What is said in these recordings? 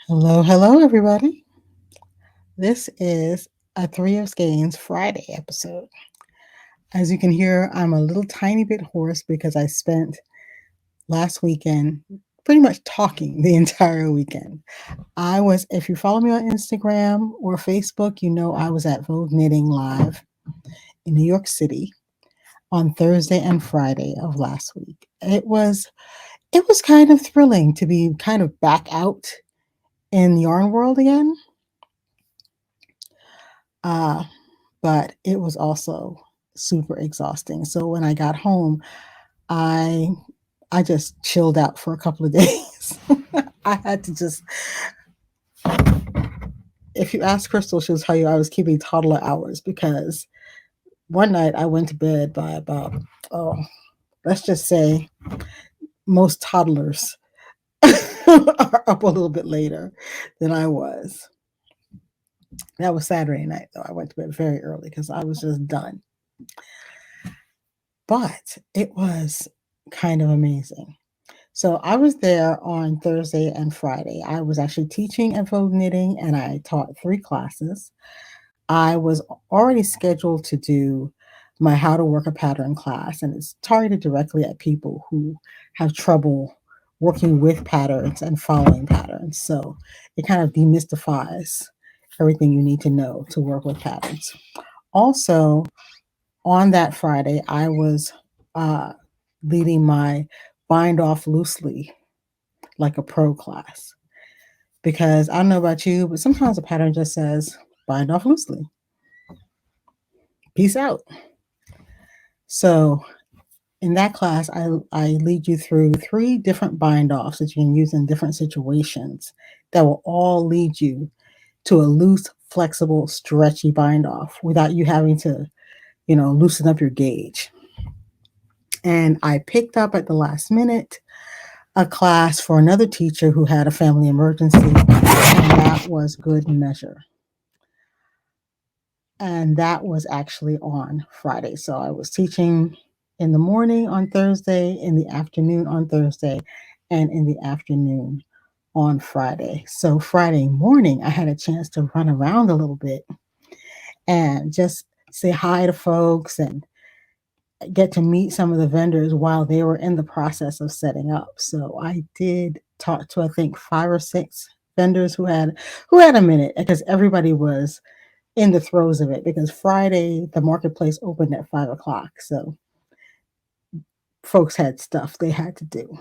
Hello, hello, everybody. This is a Three of Skeins Friday episode. As you can hear, I'm a little tiny bit hoarse because I spent last weekend pretty much talking the entire weekend. If you follow me on Instagram or Facebook, you know I was at Vogue Knitting Live in New York City on Thursday and Friday of last week. It was kind of thrilling to be kind of back out in the yarn world again. Uh, but it was also super exhausting. So when I got home, I I just chilled out for a couple of days. I had to just if you ask Crystal, she'll tell you I was keeping toddler hours because one night I went to bed by about oh, let's just say most toddlers are up a little bit later than I was. That was Saturday night though. I went to bed very early because I was just done. But it was kind of amazing. So I was there on Thursday and Friday. I was actually teaching at Vogue Knitting and I taught three classes. I was already scheduled to do my How to Work a Pattern class, and it's targeted directly at people who have trouble working with patterns and following patterns. So it kind of demystifies everything you need to know to work with patterns. Also, on that Friday, I was uh, leading my Bind Off Loosely like a pro class because I don't know about you, but sometimes a pattern just says bind off loosely. Peace out. So in that class, I lead you through three different bind offs that you can use in different situations that will all lead you to a loose, flexible, stretchy bind off without you having to, loosen up your gauge. And I picked up at the last minute a class for another teacher who had a family emergency, and that was good measure. And that was actually on Friday. So I was teaching in the morning on Thursday, in the afternoon on Thursday, and in the afternoon on Friday. So Friday morning, I had a chance to run around a little bit and just say hi to folks and get to meet some of the vendors while they were in the process of setting up. So I did talk to I think 5 or 6 vendors who had a minute because everybody was in the throes of it because Friday the marketplace opened at 5 o'clock. So folks had stuff they had to do.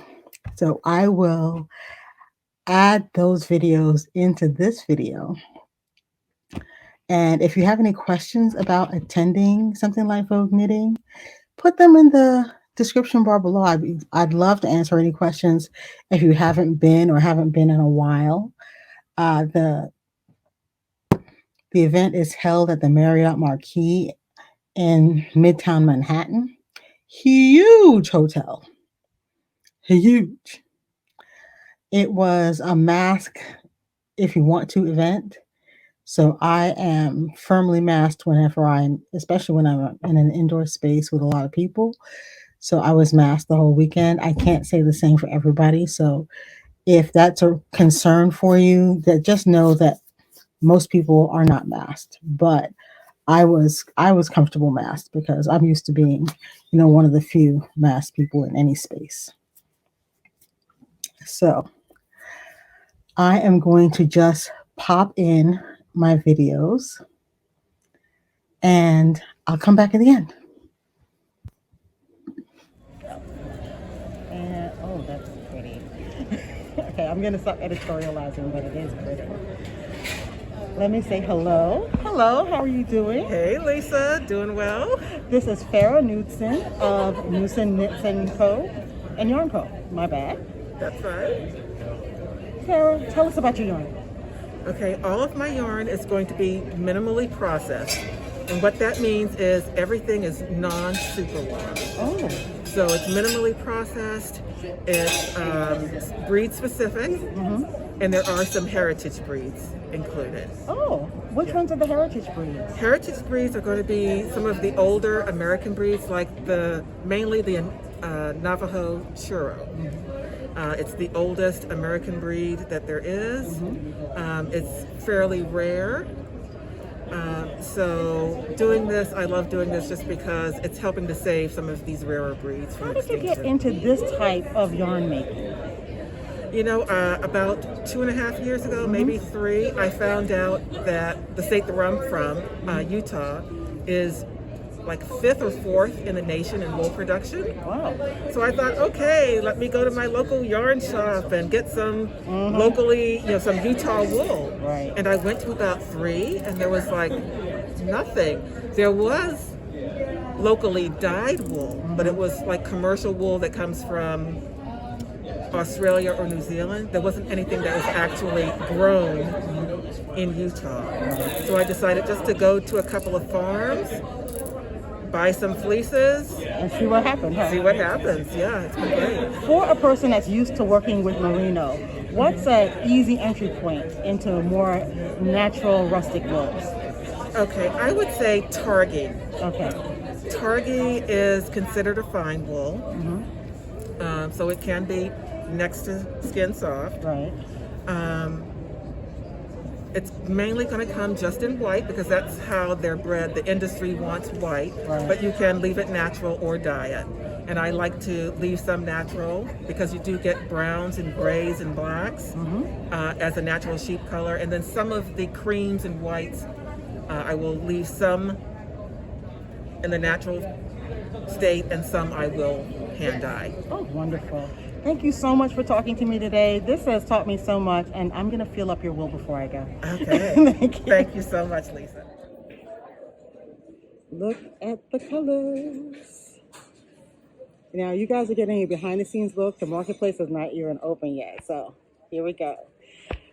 So I will add those videos into this video. And if you have any questions about attending something like Vogue Knitting, put them in the description bar below. I'd love to answer any questions if you haven't been or haven't been in a while. The event is held at the Marriott Marquis in Midtown Manhattan. Huge hotel. Huge. It was a mask if you want to event. So I am firmly masked especially when I'm in an indoor space with a lot of people. So I was masked the whole weekend. I can't say the same for everybody. So if that's a concern for you, that just know that most people are not masked. But I was comfortable masked because I'm used to being, one of the few masked people in any space. So I am going to just pop in my videos and I'll come back at the end. And oh, that's pretty. Okay, I'm gonna stop editorializing, but it is pretty. Let me say hello. Hello, how are you doing? Hey Lisa, doing well? This is Farah Newton of Knudsen Knits Co. and Yarn Co. My bad. That's right. Farah, tell us about your yarn. Okay, all of my yarn is going to be minimally processed. And what that means is everything is non-superwash. Oh. So it's minimally processed, it's breed specific, and there are some heritage breeds included. Oh, which ones are the heritage breeds? Heritage breeds are going to be some of the older American breeds, like mainly the Navajo churro. It's the oldest American breed that there is. It's fairly rare. So doing this, I love doing this just because it's helping to save some of these rarer breeds from How did you extinction. get into this type of yarn making? You know, about 2.5 years ago, maybe 3, I found out that the state that I'm from, Utah, is like 5th or 4th in the nation in wool production. Wow. So I thought, okay, let me go to my local yarn shop and get some locally, some Utah wool. Right. And I went to about 3, and there was like nothing. There was locally dyed wool, but it was like commercial wool that comes from Australia or New Zealand. There wasn't anything that was actually grown in Utah. So I decided just to go to a couple of farms, buy some fleeces, And see what happened, huh? see what happens. Yeah, it's been great. For a person that's used to working with merino, what's an easy entry point into more natural rustic wools? Okay, I would say targi. Okay. Targi is considered a fine wool, so it can be next to skin soft. Right. It's mainly going to come just in white because that's how they're bred. The industry wants white, Right. but you can leave it natural or dye it. And I like to leave some natural because you do get browns and grays and blacks as a natural sheep color. And then some of the creams and whites, I will leave some in the natural state and some I will hand dye. Oh, wonderful. Thank you so much for talking to me today. This has taught me so much, and I'm going to fill up your wool before I go. Okay. Thank you so much, Lisa. Look at the colors. Now, you guys are getting a behind-the-scenes look. The marketplace is not even open yet, so here we go.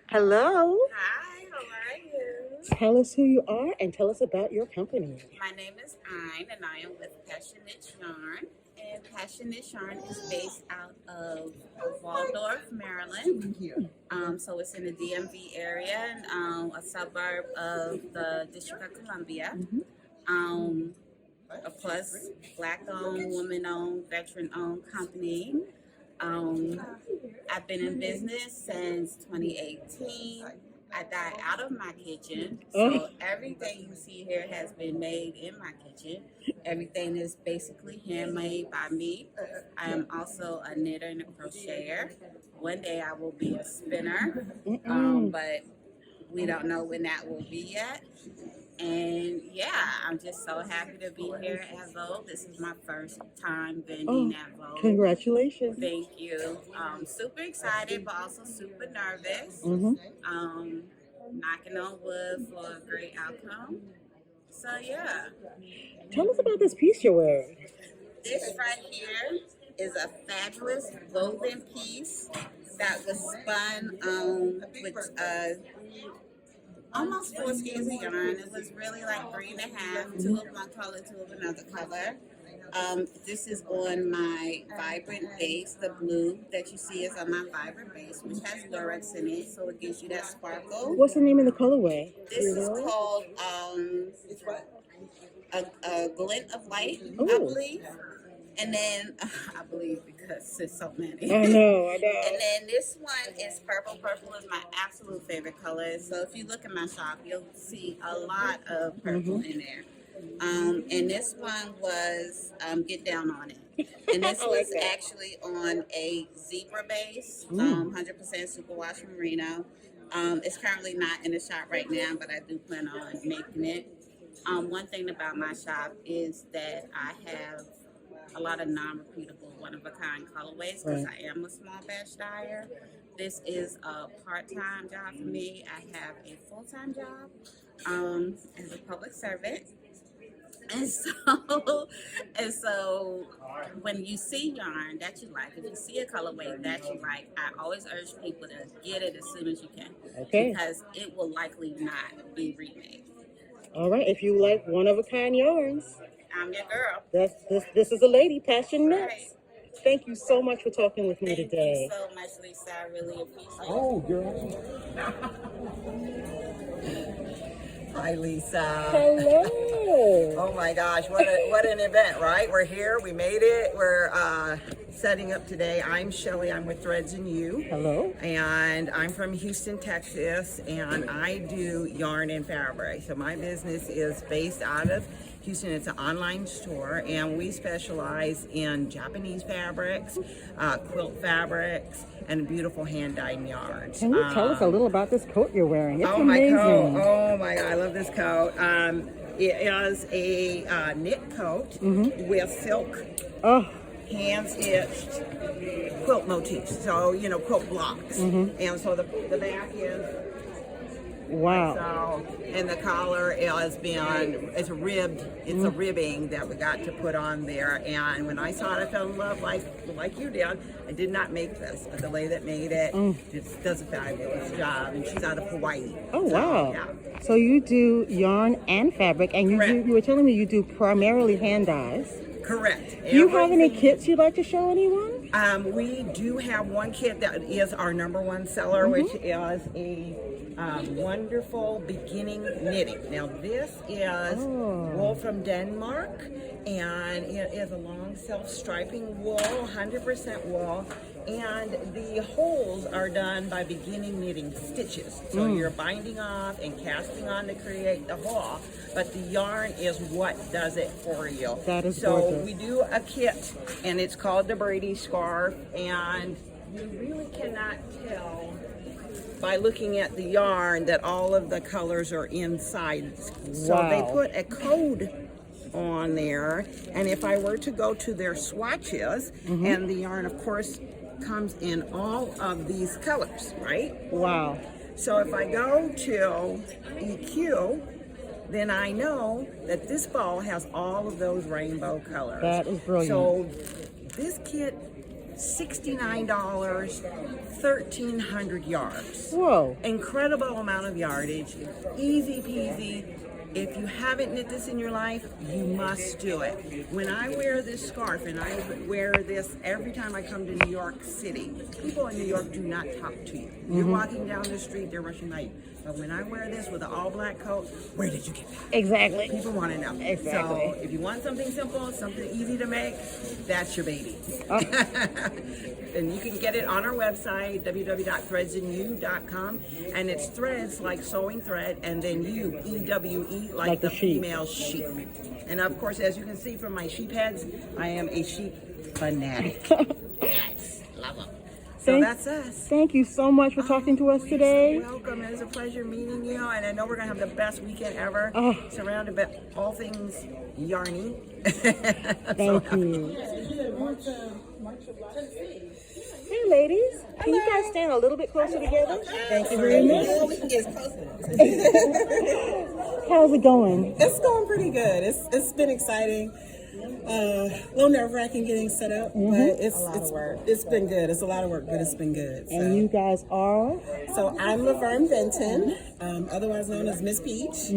Hello. Hi, how are you? Tell us who you are and tell us about your company. My name is Ayn, and I am with Passionate Yarn. And Passionate Yarn is based out of Waldorf, Maryland. So it's in the DMV area and a suburb of the District of Columbia. A plus Black-owned, woman-owned, veteran-owned company. I've been in business since 2018. I dye out of my kitchen, so everything you see here has been made in my kitchen. Everything is basically handmade by me. I am also a knitter and a crocheter. One day I will be a spinner, but we don't know when that will be yet. And yeah, I'm just so happy to be here at Vogue. This is my first time vending at Vogue. Congratulations. Thank you. Super excited, but also super nervous. Knocking on wood for a great outcome. So yeah. Tell us about this piece you're wearing. This right here is a fabulous woven piece that was spun with almost 4 skeins of yarn. It was really like 3.5, 2 of one color, 2 of another color. This is on my vibrant base. The blue that you see is on my vibrant base, which has lurex in it, so it gives you that sparkle. What's the name of the colorway? This is called a glint of light, I believe. And then, I believe because there's so many. I know. And then this one is purple. Purple is my absolute favorite color. So if you look in my shop, you'll see a lot of purple in there. And this one was Get Down On It. And this was actually on a zebra base, 100% superwash merino. It's currently not in the shop right now, but I do plan on making it. One thing about my shop is that I have a lot of non-repeatable, one-of-a-kind colorways because I am a small batch dyer. This is a part-time job for me. I have a full-time job as a public servant. And so when you see yarn that you like, if you see a colorway that you like, I always urge people to get it as soon as you can because it will likely not be remade. All right, if you like one-of-a-kind yarns, I'm your girl. This is a lady, Passion Knits. Right. Thank you so much for talking with me today. Thank you so much, Lisa. I really appreciate it. Oh, girl. Hi, Lisa. Hello. Oh my gosh, what an event, right? We're here, we made it. We're setting up today. I'm Shelly. I'm with Threads and You. Hello. And I'm from Houston, Texas, and I do yarn and fabric. So my business is based out of Houston. It's an online store, and we specialize in Japanese fabrics, quilt fabrics, and beautiful hand-dyed yarns. Can you tell us a little about this coat you're wearing? It's Oh, amazing. my coat. Oh my God, I love this coat. It is a knit coat with silk, hand-stitched quilt motifs. So, you know, quilt blocks. And so the back is Wow. so, and the collar it's ribbed. It's a ribbing that we got to put on there. And when I saw it, I fell in love like you did. I did not make this, but the lady that made it just does a fabulous job. And she's out of Hawaii. Oh, So, wow. Yeah. So you do yarn and fabric, and you were telling me you do primarily hand dyes. Correct. Do you have any Everything- kits you'd like to show anyone? We do have one kit that is our #1 seller, which is a wonderful beginning knitting. Now this is wool from Denmark, and it is a long self-striping wool, 100% wool, and the holes are done by beginning knitting stitches. So you're binding off and casting on to create the hole, but the yarn is what does it for you. That is so gorgeous. we do a kit, and it's called the Brady Scarf, and you really cannot tell by looking at the yarn that all of the colors are inside. So they Wow. put a code on there, and if I were to go to their swatches, and the yarn of course comes in all of these colors, right? Wow. So if I go to EQ, then I know that this ball has all of those rainbow colors. That is brilliant. So this kit, $69, 1,300 yards. Whoa. Incredible amount of yardage, easy peasy. If you haven't knit this in your life, you must do it. When I wear this scarf, and I wear this every time I come to New York City, people in New York do not talk to you. You're walking down the street, they're rushing by you. But when I wear this with an all-black coat, where did you get that? Exactly. People want to know. Exactly. So if you want something simple, something easy to make, that's your baby. And you can get it on our website, www.threadsandyou.com. And it's threads like sewing thread, and then you, E-W-E, like the sheep. female sheep. And of course, as you can see from my sheep heads, I am a sheep fanatic. Yes, love them. So that's us. Thank you so much for talking to us today. You're so welcome. It was a pleasure meeting you, and I know we're going to have the best weekend ever. Surrounded by all things yarny. Thank you. Hey, ladies. Can you guys stand a little bit closer together? Thank you very much. How's it going? It's going pretty good. It's been exciting. A little nerve-wracking getting set up, but it's been good. It's a lot of work, but it's been good. And you guys are? So I'm Laverne Benton, otherwise known as Miss Peach,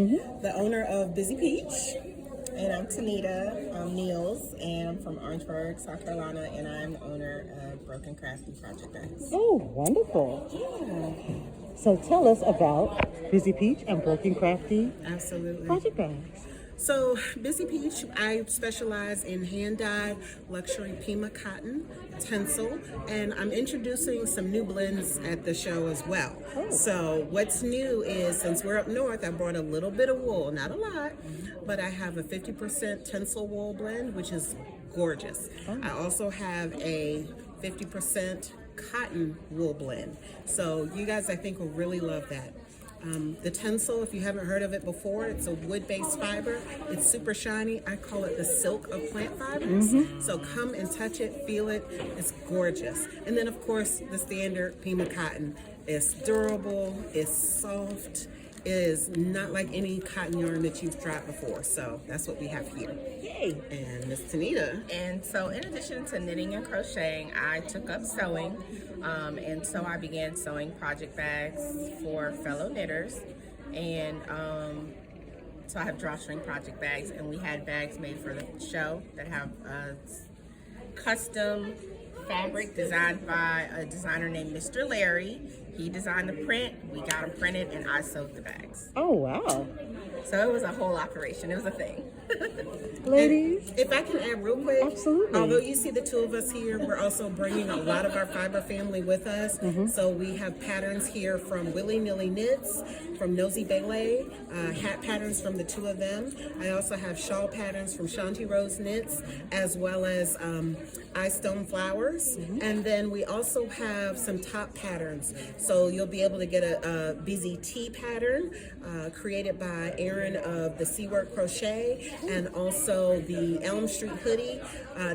the owner of Bzypeach. And I'm Tanita Niels, and I'm from Orangeburg, South Carolina, and I'm the owner of Broken Crafty Project Bags. Oh, wonderful. So tell us about Bzypeach and Broken Crafty Absolutely. Project Bags. So, Bzypeach, I specialize in hand-dyed luxury Pima cotton, tencel, and I'm introducing some new blends at the show as well. So, what's new is, since we're up north, I brought a little bit of wool, not a lot, but I have a 50% tencel wool blend, which is gorgeous. I also have a 50% cotton wool blend. So, you guys, I think, will really love that. The tencel, if you haven't heard of it before, it's a wood-based fiber. It's super shiny. I call it the silk of plant fibers. So come and touch it, feel it. It's gorgeous. And then, of course, the standard Pima cotton. It's durable, it's soft, it is not like any cotton yarn that you've tried before. So that's what we have here. Yay. And Miss Tanita. And so in addition to knitting and crocheting, I took up sewing. And so I began sewing project bags for fellow knitters. And so I have drawstring project bags, and we had bags made for the show that have custom fabric designed by a designer named Mr. Larry. He designed the print, we got them printed, and I sewed the bags. Oh, wow. So it was a whole operation. It was a thing. Ladies? If I can add real quick, Absolutely. although you see the two of us here, we're also bringing a lot of our fiber family with us. So we have patterns here from Willy Nilly Knits, from Nosy Bailey, hat patterns from the two of them. I also have shawl patterns from Shanti Rose Knits, as well as I Stone Flowers. And then we also have some top patterns. So you'll be able to get a BZT pattern created by Erin of the Seawork Crochet, and also the Elm Street hoodie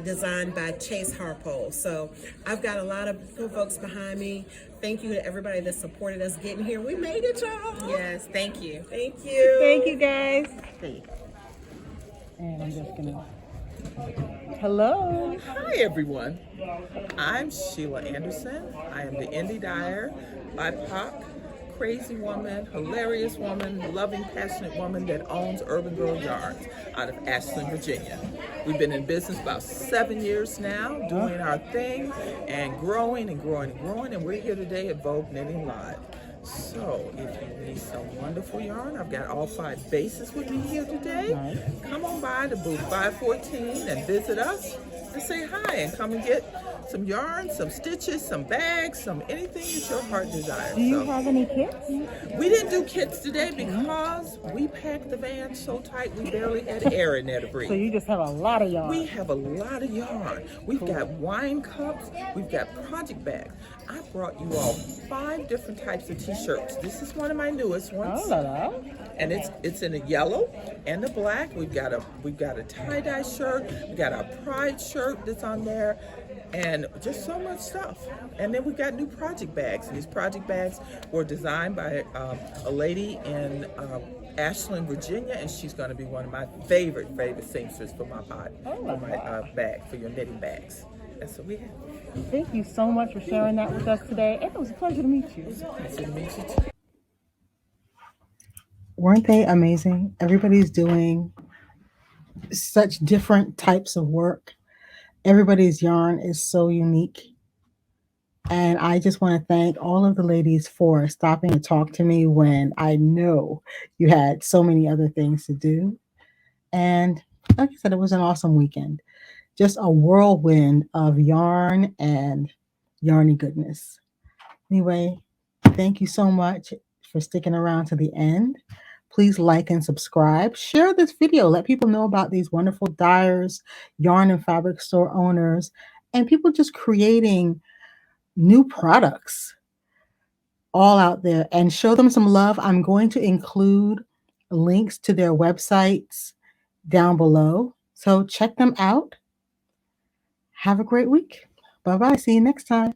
designed by Chase Harpole. So I've got a lot of folks behind me. Thank you to everybody that supported us getting here. We made it, y'all. Yes, thank you. Thank you. Thank you, guys. And I'm just gonna. Hello. Hi everyone, I'm Sheila Anderson. I am the indie Dyer, Bzypeach, crazy woman, hilarious woman, loving, passionate woman that owns Urban Girl Yarns out of Ashland, Virginia. We've been in business about 7 years now, doing our thing and growing and growing and growing, and we're here today at Vogue Knitting Live. So, if you need some wonderful yarn, I've got all 5 bases with me here today. Come on by to booth 514 and visit us and say hi and come and get some yarn, some stitches, some bags, some anything that your heart desires. Do you have any kits? We didn't do kits today because we packed the van so tight we barely had air in there to breathe. So you just have a lot of yarn. We have a lot of yarn. We've got wine cups. We've got project bags. I brought you all 5 different types of t-shirts. This is one of my newest ones. And it's in a yellow and a black. We've got a tie-dye shirt. We've got a pride shirt that's on there. And just so much stuff. And then we got new project bags. These project bags were designed by a lady in Ashland, Virginia, and she's going to be one of my favorite seamsters for my bag, for your knitting bags. That's what we have. Thank you so much for sharing that with us today. And it was a pleasure to meet you. It was a pleasure to meet you too. Weren't they amazing? Everybody's doing such different types of work. Everybody's yarn is so unique. And I just want to thank all of the ladies for stopping to talk to me when I know you had so many other things to do. And like I said, it was an awesome weekend. Just a whirlwind of yarn and yarny goodness. Anyway, thank you so much for sticking around to the end. Please like and subscribe. Share this video. Let people know about these wonderful dyers, yarn and fabric store owners, and people just creating new products all out there, and show them some love. I'm going to include links to their websites down below. So check them out. Have a great week. Bye-bye. See you next time.